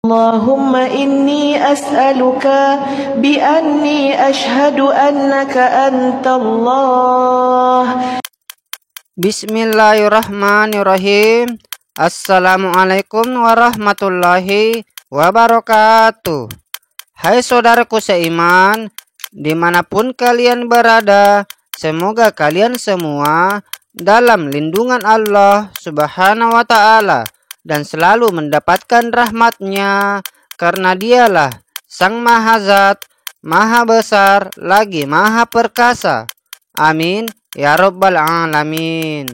اللهم إني أسألك بأني أشهد أنك أنت الله. Bismillahirrahmanirrahim. Assalamualaikum warahmatullahi wabarakatuh. Hai saudaraku seiman, dimanapun kalian berada, semoga kalian semua dalam lindungan Allah Subhanahu wa ta'ala dan selalu mendapatkan rahmatnya, karena dialah Sang Maha Zat, Maha Besar, lagi Maha Perkasa. Amin ya Rabbal Alamin.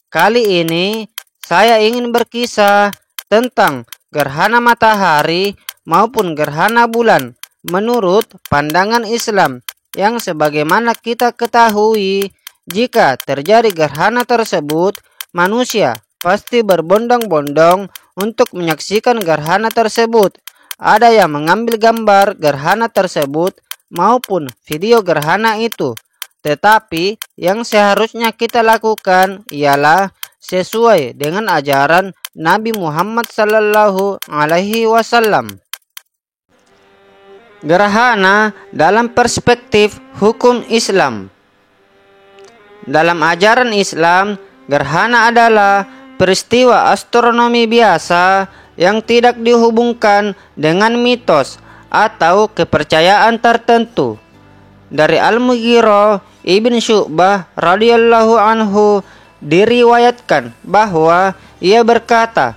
Kali ini saya ingin berkisah tentang gerhana matahari maupun gerhana bulan menurut pandangan Islam, yang sebagaimana kita ketahui, jika terjadi gerhana tersebut, manusia pasti berbondong-bondong untuk menyaksikan gerhana tersebut. Ada yang mengambil gambar gerhana tersebut maupun video gerhana itu. Tetapi yang seharusnya kita lakukan ialah sesuai dengan ajaran Nabi Muhammad sallallahu alaihi wasallam. Gerhana dalam perspektif hukum Islam. Dalam ajaran Islam, gerhana adalah peristiwa astronomi biasa yang tidak dihubungkan dengan mitos atau kepercayaan tertentu. Dari Al-Mughirah ibn Syu'bah radhiyallahu anhu diriwayatkan bahwa ia berkata,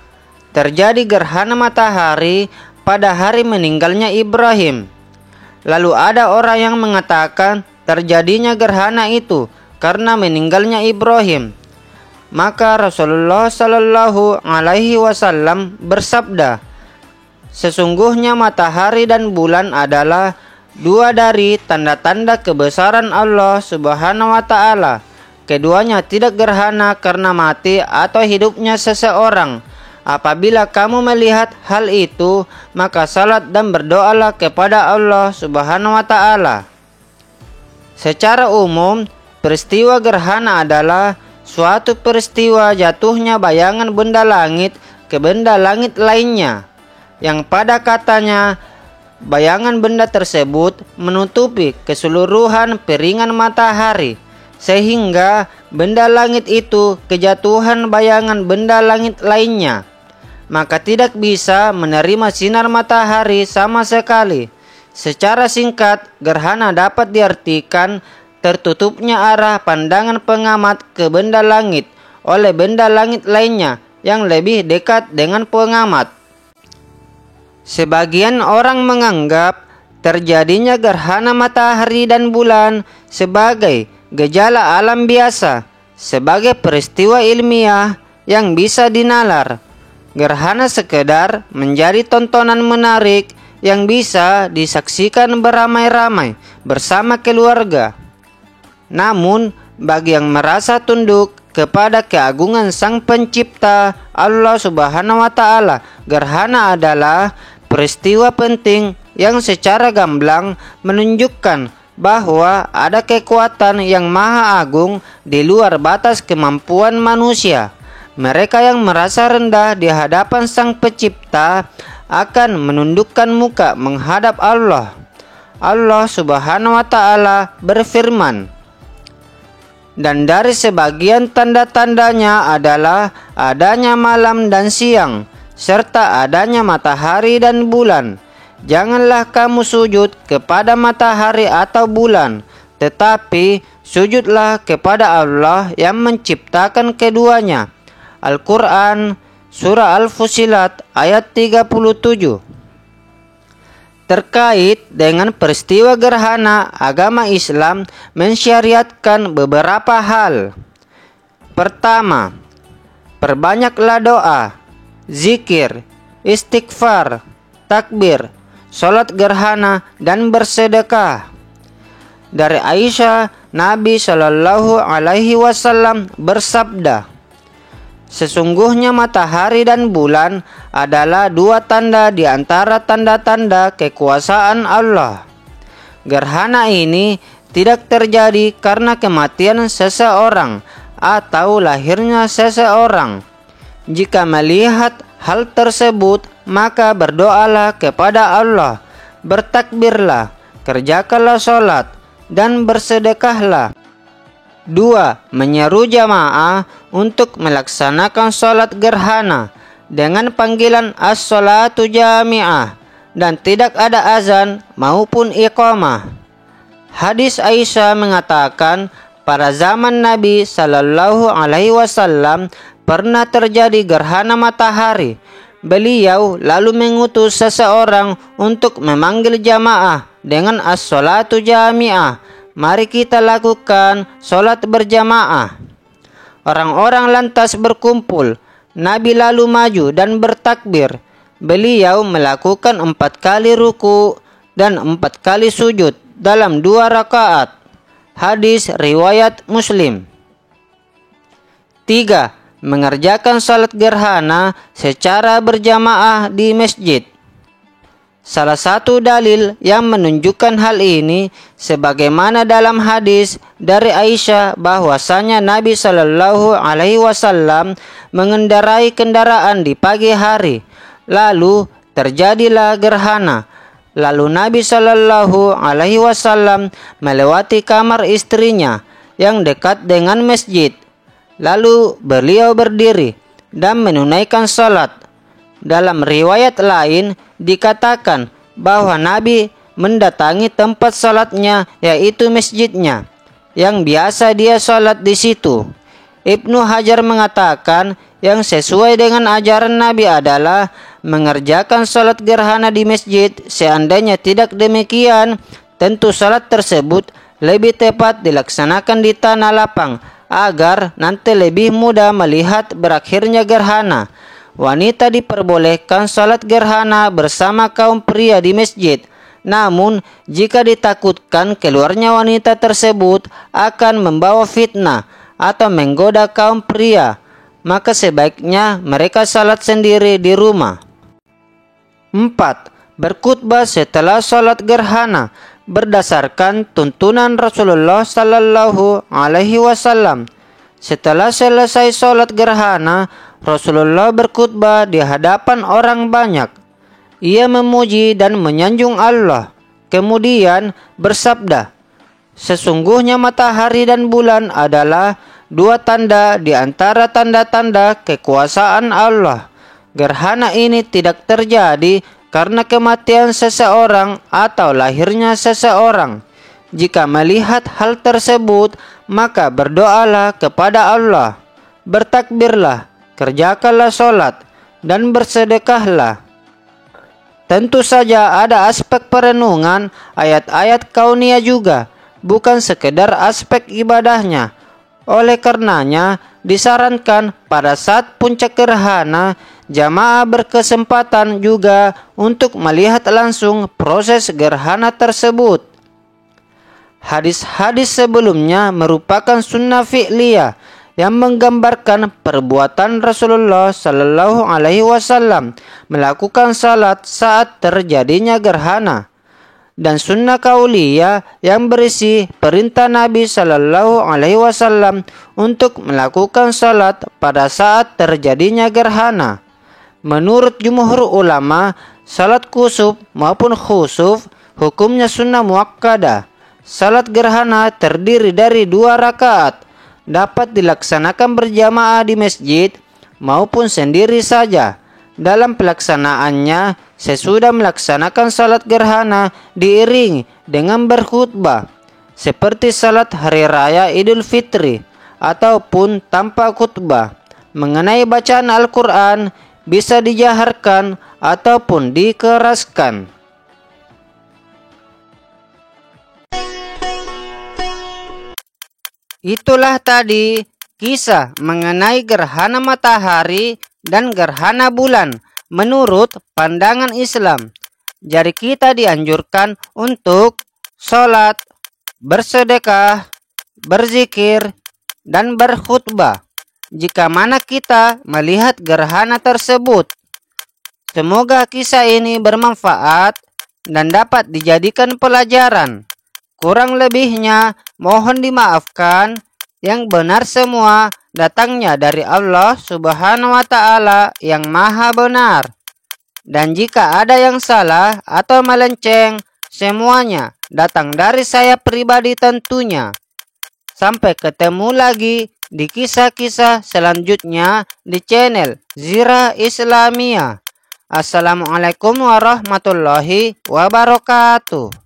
terjadi gerhana matahari pada hari meninggalnya Ibrahim. Lalu ada orang yang mengatakan terjadinya gerhana itu karena meninggalnya Ibrahim. Maka Rasulullah Sallallahu Alaihi Wasallam bersabda, sesungguhnya matahari dan bulan adalah dua dari tanda-tanda kebesaran Allah Subhanahu Wa Taala. Keduanya tidak gerhana karena mati atau hidupnya seseorang. Apabila kamu melihat hal itu, maka salat dan berdoalah kepada Allah Subhanahu Wa Taala. Secara umum, peristiwa gerhana adalah suatu peristiwa jatuhnya bayangan benda langit ke benda langit lainnya, yang pada katanya bayangan benda tersebut menutupi keseluruhan piringan matahari, sehingga benda langit itu kejatuhan bayangan benda langit lainnya, maka tidak bisa menerima sinar matahari sama sekali. Secara singkat, gerhana dapat diartikan tertutupnya arah pandangan pengamat ke benda langit oleh benda langit lainnya yang lebih dekat dengan pengamat. Sebagian orang menganggap terjadinya gerhana matahari dan bulan sebagai gejala alam biasa, sebagai peristiwa ilmiah yang bisa dinalar. Gerhana sekedar menjadi tontonan menarik yang bisa disaksikan beramai-ramai bersama keluarga. Namun, bagi yang merasa tunduk kepada keagungan Sang Pencipta Allah Subhanahu wa Ta'ala, gerhana adalah peristiwa penting yang secara gamblang menunjukkan bahwa ada kekuatan yang maha agung di luar batas kemampuan manusia. Mereka yang merasa rendah di hadapan Sang Pencipta akan menundukkan muka menghadap Allah. Allah Subhanahu wa Ta'ala berfirman, dan dari sebagian tanda-tandanya adalah adanya malam dan siang, serta adanya matahari dan bulan. Janganlah kamu sujud kepada matahari atau bulan, tetapi sujudlah kepada Allah yang menciptakan keduanya. Al-Quran, Surah Al-Fusilat ayat 37. Terkait dengan peristiwa gerhana, agama Islam mensyariatkan beberapa hal. Pertama, perbanyaklah doa, zikir, istighfar, takbir, sholat gerhana, dan bersedekah. Dari Aisyah, Nabi Shallallahu Alaihi Wasallam bersabda, sesungguhnya matahari dan bulan adalah dua tanda di antara tanda-tanda kekuasaan Allah. Gerhana ini tidak terjadi karena kematian seseorang atau lahirnya seseorang. Jika melihat hal tersebut, maka berdoalah kepada Allah, bertakbirlah, kerjakanlah sholat, dan bersedekahlah. 2. Menyeru jamaah untuk melaksanakan sholat gerhana dengan panggilan as-sholatu jami'ah dan tidak ada azan maupun iqamah. Hadis Aisyah mengatakan pada zaman Nabi Sallallahu Alaihi Wasallam pernah terjadi gerhana matahari. Beliau lalu mengutus seseorang untuk memanggil jamaah dengan as-sholatu jami'ah. Mari kita lakukan sholat berjamaah. Orang-orang lantas berkumpul. Nabi lalu maju dan bertakbir. Beliau melakukan 4 kali ruku dan 4 kali sujud dalam 2 rakaat. Hadis riwayat Muslim. 3. Mengerjakan salat gerhana secara berjamaah di masjid. Salah satu dalil yang menunjukkan hal ini sebagaimana dalam hadis dari Aisyah bahwasanya Nabi Shallallahu Alaihi Wasallam mengendarai kendaraan di pagi hari. Lalu terjadilah gerhana. Lalu Nabi Shallallahu Alaihi Wasallam melewati kamar istrinya yang dekat dengan masjid. Lalu beliau berdiri dan menunaikan salat. Dalam riwayat lain dikatakan bahwa Nabi mendatangi tempat salatnya yaitu masjidnya yang biasa dia salat di situ. Ibnu Hajar mengatakan yang sesuai dengan ajaran Nabi adalah mengerjakan salat gerhana di masjid. Seandainya tidak demikian, tentu salat tersebut lebih tepat dilaksanakan di tanah lapang agar nanti lebih mudah melihat berakhirnya gerhana. Wanita diperbolehkan salat gerhana bersama kaum pria di masjid. Namun, jika ditakutkan keluarnya wanita tersebut akan membawa fitnah atau menggoda kaum pria, maka sebaiknya mereka salat sendiri di rumah. 4. Berkhutbah setelah salat gerhana berdasarkan tuntunan Rasulullah Sallallahu Alaihi Wasallam. Setelah selesai salat gerhana, Rasulullah berkhutbah di hadapan orang banyak. Ia memuji dan menyanjung Allah. Kemudian bersabda, sesungguhnya matahari dan bulan adalah 2 tanda di antara tanda-tanda kekuasaan Allah. Gerhana ini tidak terjadi karena kematian seseorang atau lahirnya seseorang. Jika melihat hal tersebut, maka berdoalah kepada Allah, bertakbirlah, kerjakanlah sholat, dan bersedekahlah. Tentu saja ada aspek perenungan ayat-ayat kauniyah juga, bukan sekedar aspek ibadahnya. Oleh karenanya, disarankan pada saat puncak gerhana, jamaah berkesempatan juga untuk melihat langsung proses gerhana tersebut. Hadis-hadis sebelumnya merupakan sunnah fi'liyah yang menggambarkan perbuatan Rasulullah Sallallahu Alaihi Wasallam melakukan salat saat terjadinya gerhana, dan sunnah kauliyah yang berisi perintah Nabi Sallallahu Alaihi Wasallam untuk melakukan salat pada saat terjadinya gerhana. Menurut jumhur ulama, salat kusuf maupun khusuf hukumnya sunnah muakkadah. Salat gerhana terdiri dari 2 rakaat, dapat dilaksanakan berjamaah di masjid maupun sendiri saja. Dalam pelaksanaannya, sesudah melaksanakan salat gerhana diiringi dengan berkhutbah, seperti salat hari raya Idul Fitri, ataupun tanpa khutbah. Mengenai bacaan Al-Quran, bisa dijaharkan ataupun dikeraskan. Itulah tadi kisah mengenai gerhana matahari dan gerhana bulan menurut pandangan Islam. Jadi kita dianjurkan untuk sholat, bersedekah, berzikir, dan berkhutbah jika mana kita melihat gerhana tersebut. Semoga kisah ini bermanfaat dan dapat dijadikan pelajaran. Kurang lebihnya mohon dimaafkan. Yang benar semua datangnya dari Allah Subhanahu wa Ta'ala yang Maha Benar. Dan jika ada yang salah atau melenceng, semuanya datang dari saya pribadi tentunya. Sampai ketemu lagi di kisah-kisah selanjutnya di channel Zirah Islamiyah. Assalamualaikum warahmatullahi wabarakatuh.